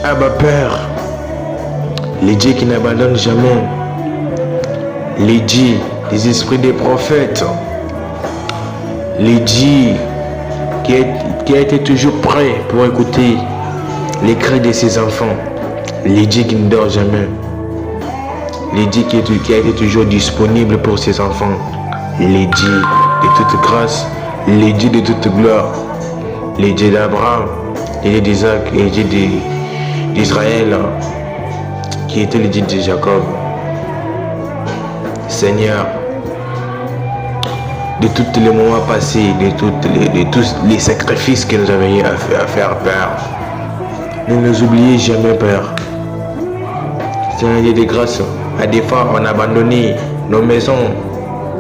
Abba Père, les dieux qui n'abandonnent jamais, les dieux des esprits des prophètes, les dieux qui a été toujours prêt pour écouter les cris de ses enfants, les dieux qui ne dort jamais, les dieux qui a été toujours disponible pour ses enfants, les dieux de toute grâce, les dieux de toute gloire, les dieux d'Abraham, les dieux d'Isaac et les dieux d'Israël, qui étaient les dieux de Jacob. Seigneur, de tous les moments passés, de tous les sacrifices que nous avons eu à faire, Père, ne nous oubliez jamais, Père. Seigneur Dieu de grâce, à des fois on a abandonné nos maisons,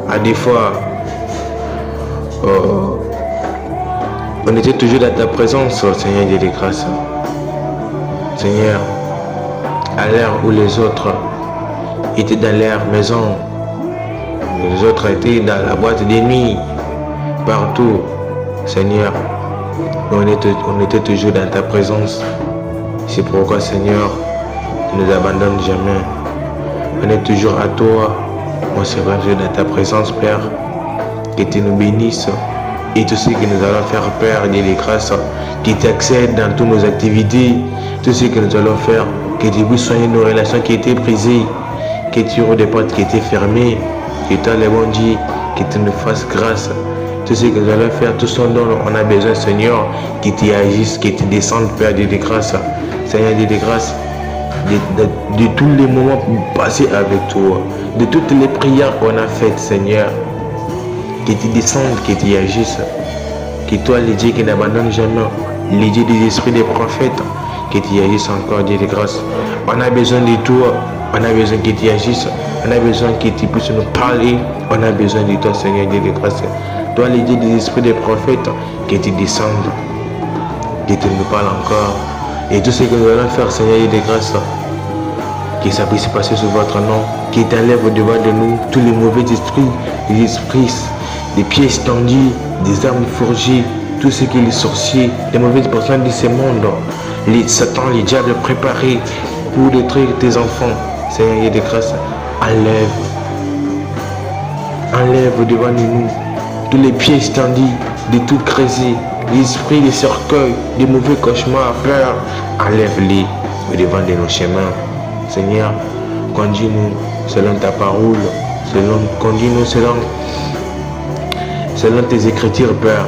à des fois on était toujours dans ta présence, Seigneur Dieu de grâce. Seigneur, à l'heure où les autres étaient dans leur maison, les autres étaient dans la boîte de nuit, partout, Seigneur, on était toujours dans ta présence. C'est pourquoi, Seigneur, tu ne nous abandonnes jamais. On est toujours à toi. On se toujours dans ta présence, Père. Que tu nous bénisses. Et tout ce que nous allons faire, Père, Dieu de grâce, que tu accèdes dans toutes nos activités. Tout ce que nous allons faire, que tu puisses soigner nos relations qui étaient brisées, que tu ouvres des portes qui étaient fermées, que toi, le bon Dieu, que tu nous fasses grâce. Tout ce que nous allons faire, tout ce dont on a besoin, Seigneur, que tu agisses, que tu descendes, Père, Dieu de grâce. Seigneur, Dieu de grâce, de tous les moments passés avec toi, de toutes les prières qu'on a faites, Seigneur, que tu descendes, que tu agisses, que toi, les dieux qui n'abandonnent jamais, les dieux des esprits des prophètes, que tu agisses encore, Dieu de grâce. On a besoin de toi, on a besoin que tu agisses, on a besoin que tu puisses nous parler, on a besoin de toi, Seigneur, Dieu de grâce. Toi, les dieux des esprits des prophètes, que tu descendes, que tu nous parles encore. Et tout ce que nous allons faire, Seigneur, Dieu de grâce, que ça puisse passer sous votre nom, qui t'enlève au-devant de nous tous les mauvais esprits, les esprits, des pièces tendues, des armes forgées, tout ce qui est les sorciers, les mauvaises personnes de ce monde, les Satan, les diables préparés pour détruire tes enfants. Seigneur Dieu de grâce, enlève au-devant de nous tous les pièces tendues, de tout creuser, l'esprit des cercueils, des mauvais cauchemars, peur, enlève-les au-devant de nos chemins. Seigneur, conduis-nous selon ta parole, conduis-nous selon tes écritures, Père.